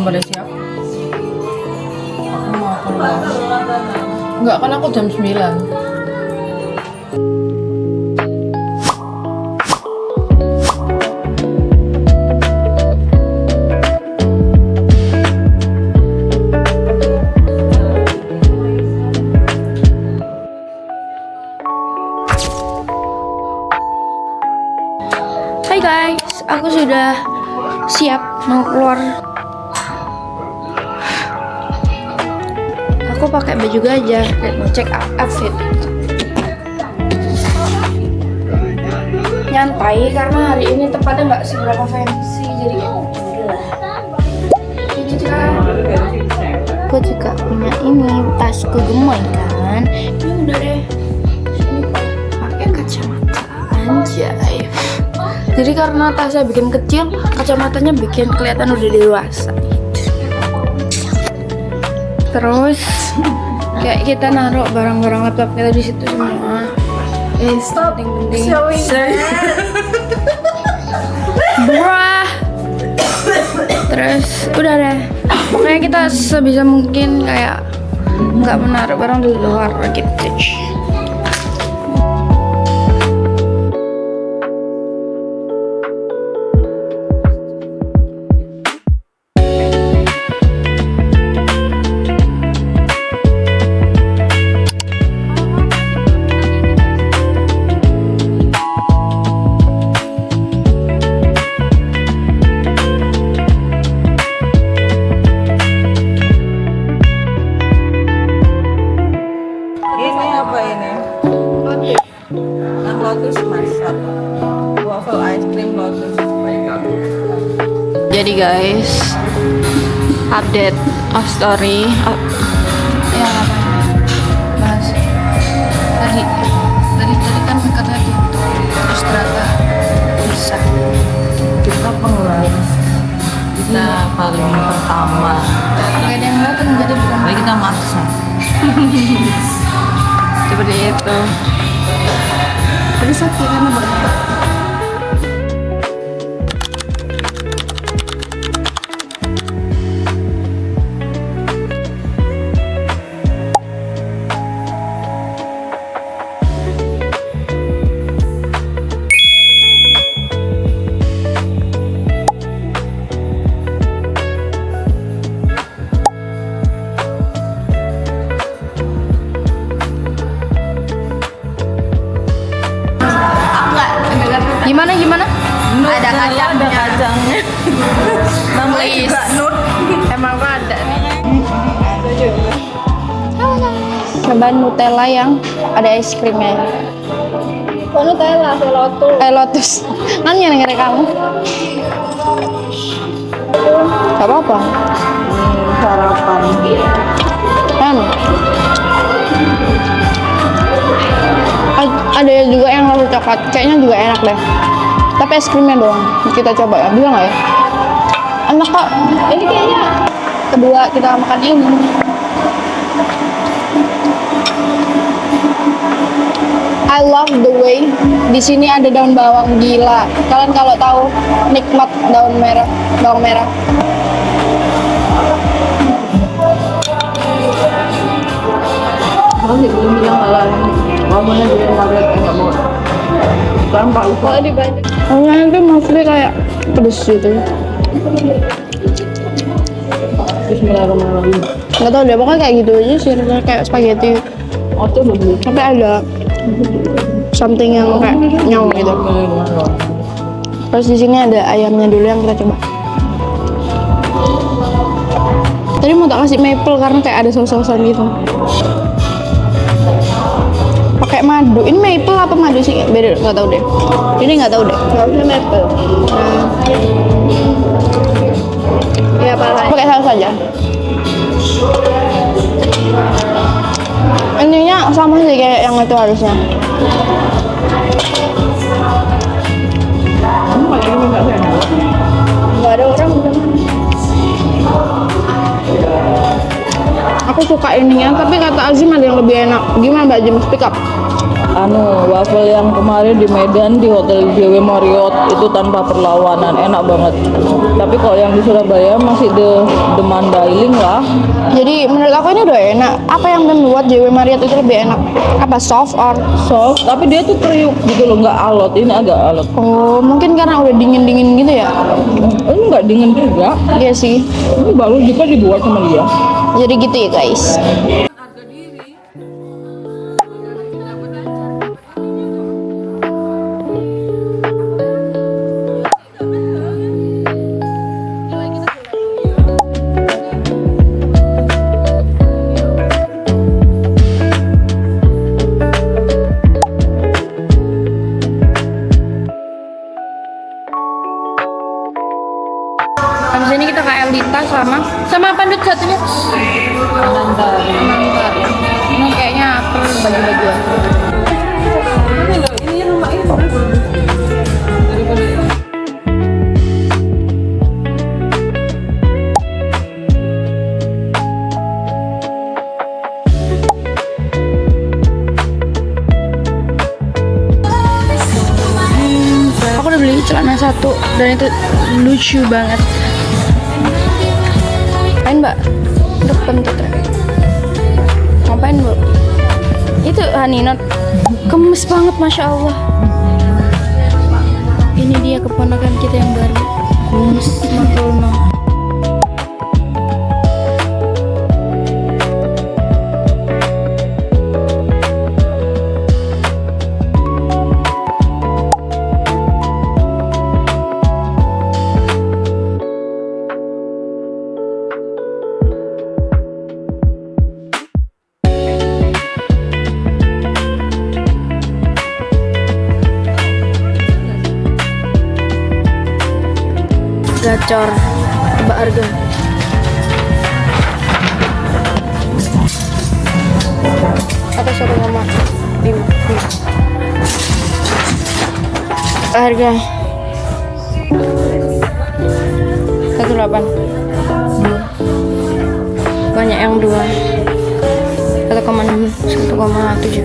belum pada siap. Aku mau keluar. Enggak, kan aku jam 9. Hai guys, aku sudah siap mau keluar. Aku pakai baju gajah dan mau check outfit. Nyantai karena hari ini tempatnya nggak seberapa fancy, jadi aku juga punya ini tasku gemoy kan. Ini udah deh. Ini pakai kacamata anjay. Jadi karena tasnya bikin kecil, kacamatanya bikin kelihatan udah dewasa. Terus kayak kita naruh barang-barang laptop kita di situ semua. Stop penting-penting. showing. Brah. Terus udah deh. Pokoknya kita sebisa mungkin kayak nggak menaruh barang di luar gitu. Ini apa ini? Yang lotus masak. Waffle ice cream lotus. Jadi guys, update of story. Ya apa? Bahas. Tadi kan katanya tutup, terus ternyata bisa. Kita pengulangi. Kita paling pertama. Gak ada yang datang jadi bukan. Mari kita maksa. Seperti itu. Tapi sakit karena banyak. Gimana? Ada kacangnya. Namanya juga Nut. Emang ada nih. Cobain Nutella yang ada es krimnya. Kok Nutella, Lotus. Lotus. Kan yang ngeri kamu. Gak apa-apa. Sarapan. Kan. Ada juga yang lalu coklat. Kayaknya juga enak deh. Tapi es krimnya doang. Kita coba ya. Bisa nggak ya? Enak kok. Ini kayaknya Kedua kita makan ini. I love the way di sini ada daun bawang, gila. Kalian kalau tahu nikmat bawang merah. Kalau belum bilang kalau ngomongnya dia nggak mau. Gampang kok dibanyak. Rasanya itu mostly kayak pedes gitu. Bismillahirrahmanirrahim. Nggak tahu deh, pokoknya kayak gitu aja sih, rasanya kayak spaghetti. Oh tuh belum. Tapi ada something yang kayak nyong gitu. Terus di sini ada ayamnya dulu yang kita coba. Tadi mau tak kasih maple karena kayak ada saus-sausan gitu. Pakai madu. Ini maple apa madu sih? Beda, nggak tahu deh. Ini nggak tahu deh. Harusnya maple. Ya apa? Pakai saus aja. Ininya sama sih kayak yang itu harusnya. Kamu pakai ini nggak sih? Nggak ada orang. Aku suka ininya, tapi kata Azim ada yang lebih enak. Gimana Mbak Jim? Speak up. waffle yang kemarin di Medan di Hotel JW Marriott itu tanpa perlawanan, enak banget. Tapi kalau yang di Surabaya masih the Mandailing lah. Jadi menurut aku ini udah enak. Apa yang membuat JW Marriott itu lebih enak? Apa soft or? Soft, tapi dia tuh kriuk gitu loh, nggak alot. Ini agak alot. Oh, mungkin karena udah dingin-dingin gitu ya? Ini nggak dingin juga. Iya sih. Ini baru juga dibuat sama dia. Jadi gitu ya guys. Habis ini kita ke Elita sama apa Dut satunya? Mantar. Ini kayaknya apel baju-bajuan. Ini yang rumah ini. Aku udah beli celana satu dan itu lucu banget. Ngapain mbak? Untuk bentuk ngapain bu? Itu Haninot gemes banget masya Allah. Ini dia keponakan kita yang baru. Gemes makulno. Gacor, tebak harga. Apa suruh mama? Bim. Harga 1,8. Banyak yang 2. 1,6, 1,7.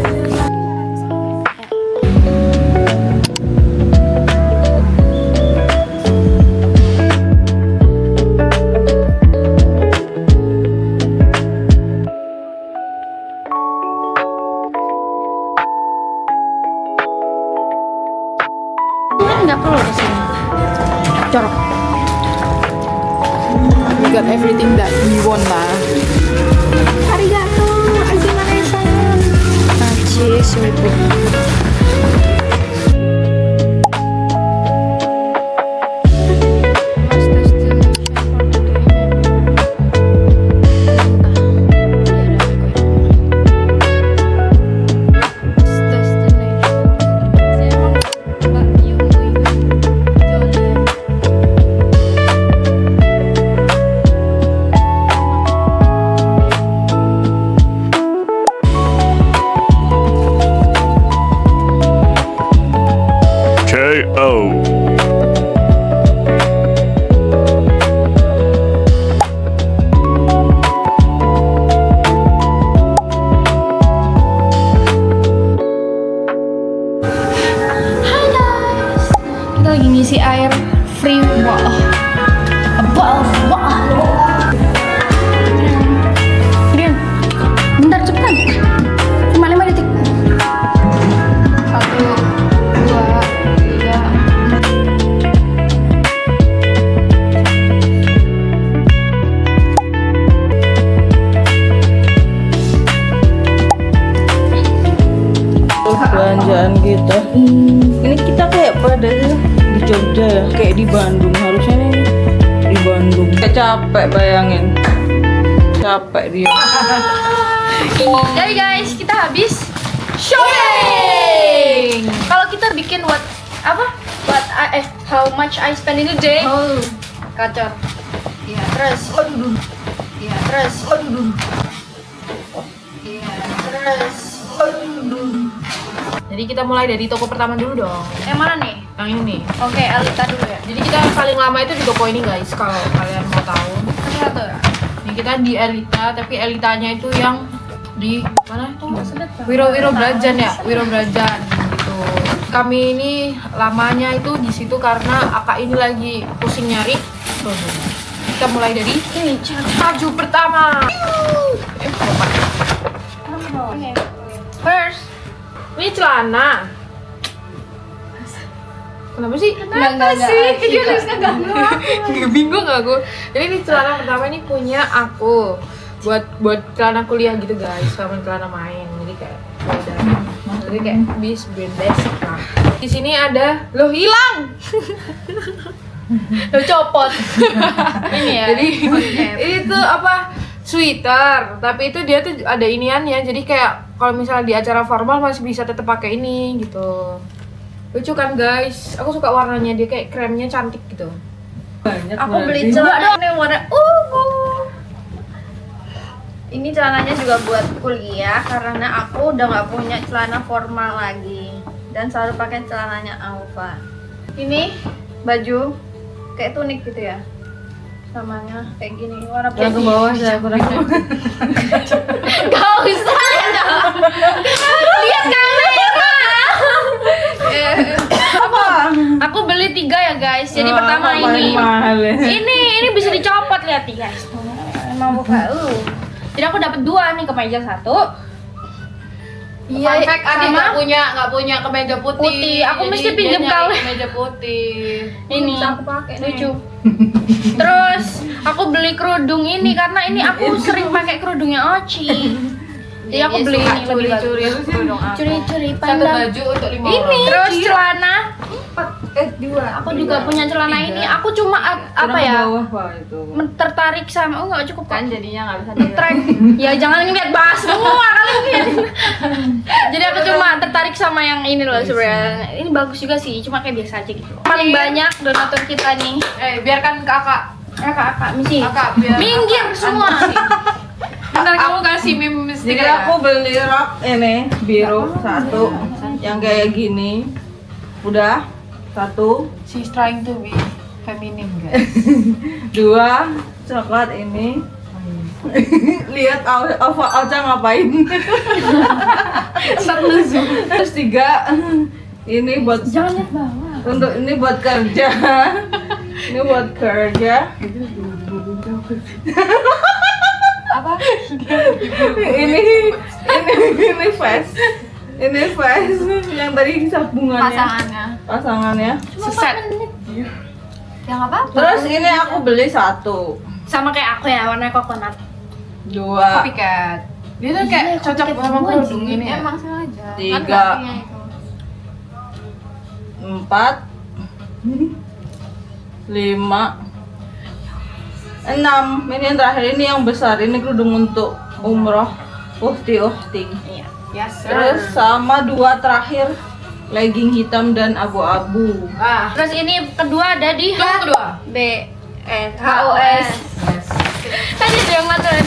Nggak perlu kesini. Corok. We got everything that we want lah. Arigato, arigato-san. Najis, wibu. Kita lagi ngisi air free wah. Above wah. Rian, bentar cepetan. Cuma 5 detik. 1, 2, 3. Belanjaan kita. Ini kita kayak pada di Jogja ya, kayak di Bandung. Harusnya nih di Bandung. Kayak capek bayangin. Capek dia. Jadi guys, kita habis shopping. Kalau kita bikin how much I spend in a day? Kacor. Iya, terus. Iya, terus. Iya, terus. Jadi kita mulai dari toko pertama dulu dong. Yang mana nih? Yang ini nih. Oke, Elita dulu ya. Jadi kita paling lama itu di toko ini guys, kalau kalian mau tahu. Satu ya. Ini kita di Elita, tapi Elitanya itu yang di mana itu? Wiro Brajan ya, Wiro Brajan gitu. Kami ini lamanya itu di situ karena akak ini lagi pusing nyari. Kita mulai dari ini baju pertama. First, ini celana. Kenapa sih? Kenapa sih? Dia harusnya ganggu aku. Bingung aku. Jadi ini celana pertama ini punya aku. Buat celana kuliah gitu guys, sama celana main. Jadi kayak jadi kayak brand basic lah. Di sini ada lo hilang. Lo copot. Ini ya. Jadi ini tuh apa? Sweater, tapi itu dia tuh ada iniannya. Jadi kayak kalau misalnya di acara formal masih bisa tetap pakai ini gitu. Lucu kan guys? Aku suka warnanya, dia kayak kremnya cantik gitu. Banyak. Aku beli celana yang warna ungu. Ini celananya juga buat kuliah karena aku udah nggak punya celana formal lagi dan selalu pakai celananya Alfa. Ini baju kayak tunik gitu ya, samanya kayak gini warna Yang ke bawah saya kurang. Gak usah dong. Lihat kamera. Apa? Aku beli 3 ya guys. Jadi Wah, pertama paling ini. mahal ya. Ini bisa dicopot, lihat nih guys. Mau buka. Jadi aku dapat 2 nih, kemeja 1. Fun fact, Adi nggak punya kemeja putih. Aku Jadi mesti dia pinjem nyari kali. kemeja putih. Ini Bisa aku pakai nih. lucu. Terus aku beli kerudung ini karena ini aku sering pakai kerudungnya Oci. Jadi aku beli ini lebih bagus. Curi-curi Satu pandang. baju untuk 5 Ini orang. terus celana. 2. Aku juga punya celana ini. Aku cuma apa ya? Bawah Pak itu. Tertarik sama nggak cukup kan Jadinya nggak bisa trek. Ya jangan ngeliat bahas semua kalian. Jadi aku cuma tertarik sama yang ini loh sebenarnya. Ini bagus juga sih, cuma kayak biasa aja gitu. Paling banyak donatur kita nih. Biarkan kakak. Kakak misi. Kakak biar. Minggir semua. Ntar kamu kasih meme Jadi stiker ya? aku beli rok ini biru 1 yang kayak gini. Udah 1, She's trying to be feminine guys. 2 coklat ini. Lihat Alca ngapain. Terus 3 ini buat Jangan lihat bawah. untuk ini buat kerja. Ini buat kerja. Apa? ini face. Ini face yang tadi sabungannya. Pasangannya. Seset. Yang apa? Terus ini aku beli 1, 2, Sama kayak aku ya, warna coconut. Copycat. Dia tuh kayak Iya, cocok copycat sama semua kerudung sih. ini ya. Emang sengaja. 3, 4, 5, 6. Ini yang terakhir, ini yang besar. Ini kerudung untuk umroh. Uhti. Iya. Yes sir. Terus sama 2 terakhir, legging hitam dan abu-abu. Terus ini kedua ada di Tunggu kedua. HOS. Tadi ada yang maturin.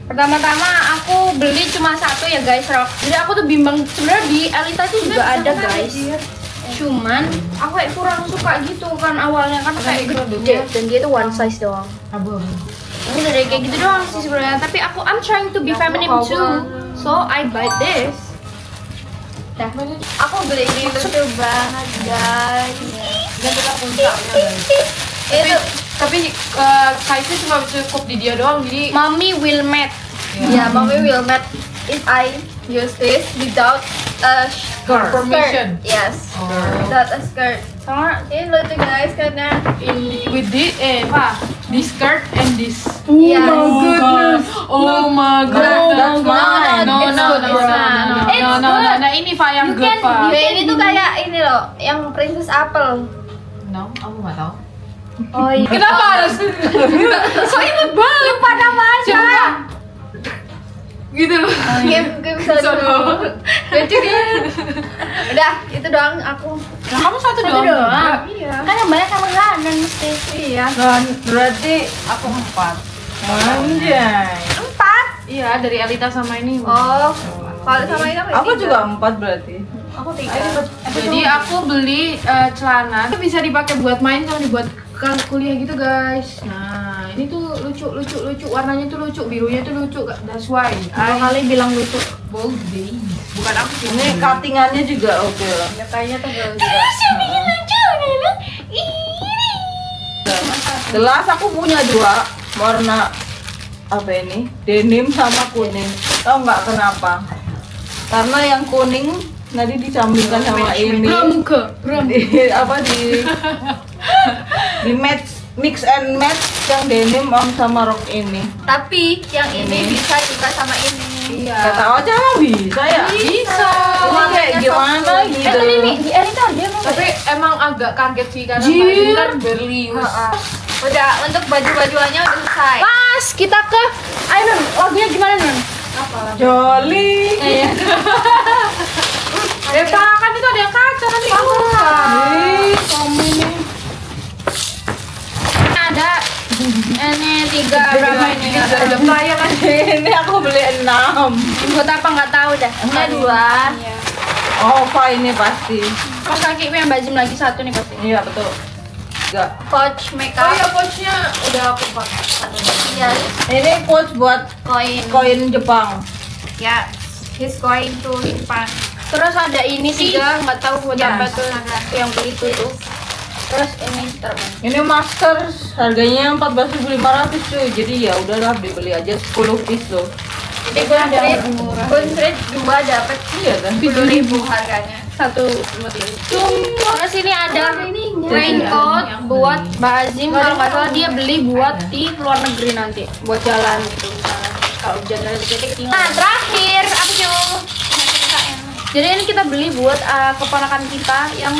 Pertama-tama aku beli cuma 1 ya guys, rok. Jadi aku tuh bimbang, sebenarnya di Elita itu juga ada guys. Cuman aku kayak kurang suka gitu kan awalnya kan kayak gede dan dia tuh one size doang. Abu-abu. Ini udah kayak gitu doang sih sebenarnya. Tapi I'm trying to be feminine too, so I buy this. Dah, aku beli ini lucu banget guys. Dan kita puncaknya guys. Tapi size-nya cuma cukup di dia doang, jadi Mommy will mad. Yeah, mommy will mad if I use this without a skirt. Permission. Yes, Oh. without a skirt. Sama ini lucu guys karena with this this skirt and this. Yes. Oh my god. That's mine. No. It's good. Nah, ini Fa yang You good can, Fa. ini tuh kayak ini loh, yang Princess Apple. No, aku nggak tahu. Oh iya. Kenapa harus? So inget banget. Lupa nama aja. Gitu loh. Gue bisa dulu. Lucu kan? Udah, itu doang aku. Nah, kamu satu doang. Iya. Kan yang banyak sama kanan mesti. Iya. Nah, berarti Aku 4. anjay. 4. Iya, dari Elita sama ini. Oh. Kalau sama ini Aku juga 4 berarti. Aku 3. Jadi aku beli celana itu bisa dipakai buat main sama dibuat kuliah gitu guys. Nah ini tuh lucu, warnanya tuh lucu, birunya tuh lucu, that's why. Dua kali bilang lucu. Body. Bukan aku sih. Ini cuttingannya juga oke lah. Ya kayaknya tuh juga. Jelas aku punya dua warna apa ini? Denim sama kuning. Tahu nggak kenapa? Karena yang kuning nanti disambungkan sama ini. Pramuka. Apa di mix and match yang denim sama rok ini. Tapi yang ini bisa juga sama ini. Iya. Gak tahu aja bisa ya. Bisa. Ini kayak gimana gitu. Di Erita dia mau. Tapi emang agak kaget sih karena Jir. baju kan berlius. Udah untuk baju-bajuannya udah selesai. Pas kita ke. Ayo Nun, lagunya gimana Nun? Jolly. Ya kan itu ada yang kaca nanti buka. Kamu ini. Ada ini 3 berapa ini? Ada pelayan aja. Ini aku beli 6. Buat apa nggak tahu dah. Ini 2. Oh, ini pasti. Pas kaki yang baju lagi 1 nih pasti. Iya betul. Enggak. Pouch Oh makeup. iya pouchnya udah aku pakai. Iya, Ini pouch buat koin. koin Jepang. Ya, he's going to Jepang. Terus ada ini 3, nggak tahu buat apa tuh yang beli itu tuh. Terus ini terbang. Ini master harganya 14.500 cuy. Jadi ya udahlah beli aja 10 piece loh. Jadi Gunstreet 2 dapat Iya kan? 10.000 harganya. 1 Terus ini ada raincoat buat Mbak Azim, kalau nggak salah dia beli buat di luar negeri nanti buat jalan gitu misalnya. Kalau hujan detik. Nah terakhir apa tuh? Jadi ini kita beli buat keponakan kita yang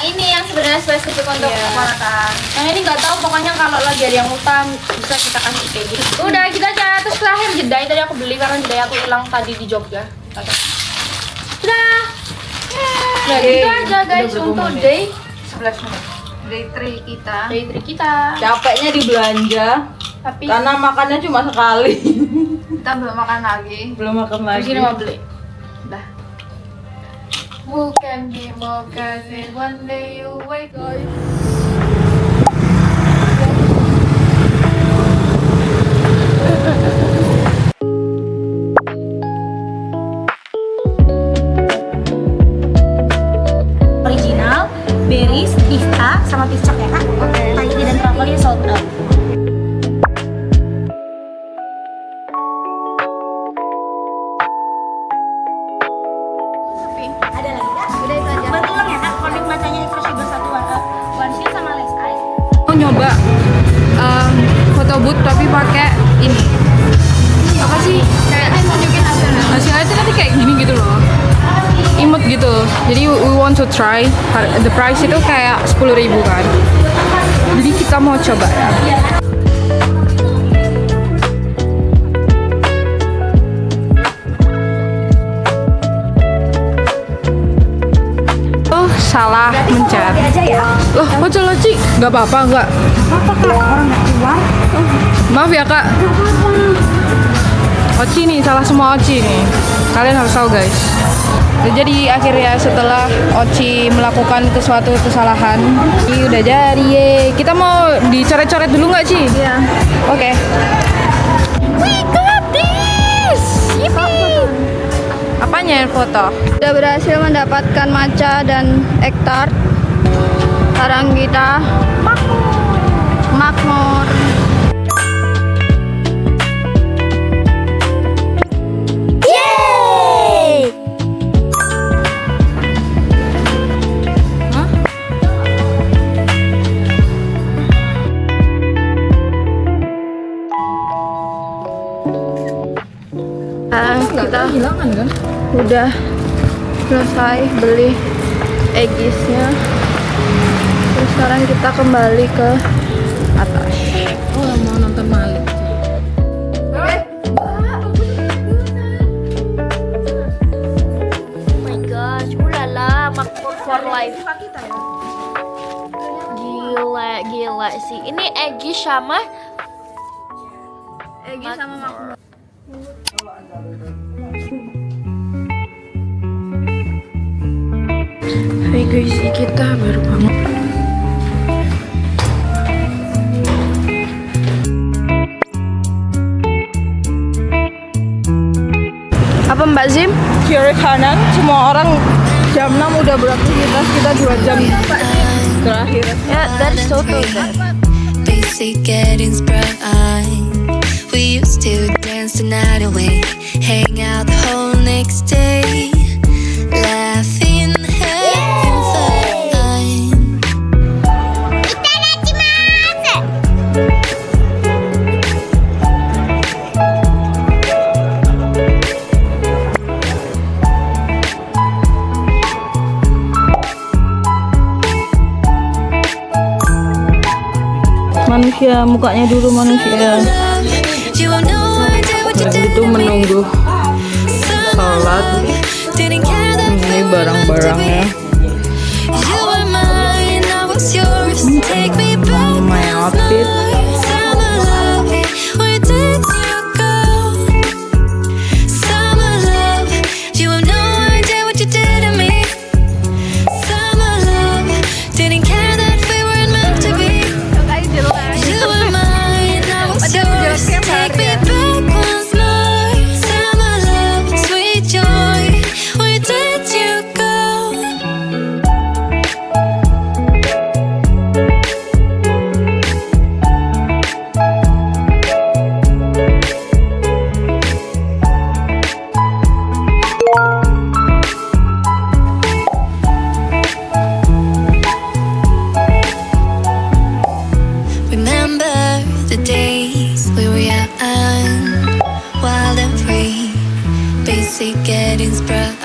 ini yang sebenarnya spesifik untuk keponakan. Yang ini nggak tahu, pokoknya kalau lagi ada yang utang bisa kita kasih kayak gitu. Udah gitu aja. Terus terakhir jedai tadi aku beli karena jedai aku hilang tadi di Jogja. Sudah. Nah gitu aja guys untuk day 11 menit. day 3 kita. Capeknya di belanja Tapi karena makannya cuma sekali. kita belum makan lagi. Belum makan Di lagi. sini mau beli. Dah. Bukan mau kasih one day you wake up. Original, berries, pista, sama piscok ya kak. Oke. Dan truffle-nya sold out. Ada lagi kak? Udah itu aja. Betul ya kak, coding bacanya Incredible 1 one sheet sama less ice. Aku nyoba foto booth tapi pakai ini. Apa sih? Kayaknya nunjukin hasilnya. Hasilnya itu nanti kayak gini gitu loh. Imut gitu. Jadi we want to try. The price itu kayak 10.000 kan. Jadi kita mau coba. Oh, salah mencet. Aja ya. Loh, kok salah Ci? Gak apa-apa, enggak. Apa kak? Orang nggak keluar. Maaf ya kak. Oci nih, salah semua Oci nih. Kalian harus tahu guys. Jadi akhirnya setelah Oci melakukan suatu kesalahan, ini udah jadi. Ye. Kita mau dicoret-coret dulu nggak Ci? Iya. Oke. We got this. Yippee. Apanya yang foto? Sudah berhasil mendapatkan matcha dan egg tart. Sekarang kita makmur. Kita Hilangan kan? udah selesai beli eggisnya. Terus sekarang kita kembali ke atas. Oh, mau nonton Malik. Oh my gosh, ulala, makmur for life. Gila sih. Ini Eggy sama makmur. Hai guys, kita baru bangun. Kak Zim? kiri kanan, semua orang jam 6 udah beraktivitas, kita 2 jam terakhir. Yeah, that's so good. Basic getting sprung. We used to dance the night away, hang out the whole next day, laughing, having fun. Manusia, mukanya dulu manusia. You will know I did what you Dan did itu menunggu sholat. didn't care that Ini barang-barangnya. you were mine, I was yours. Take me back. My outfit. Summer love, where did you go? Summer love, you have no idea what you did to me. Summer love, didn't care that we weren't meant to be. You were mine, I was yours. Take me back once more. Summer love, sweet joy, where did you go? Remember the days we were young, wild and free, basic getting sprung.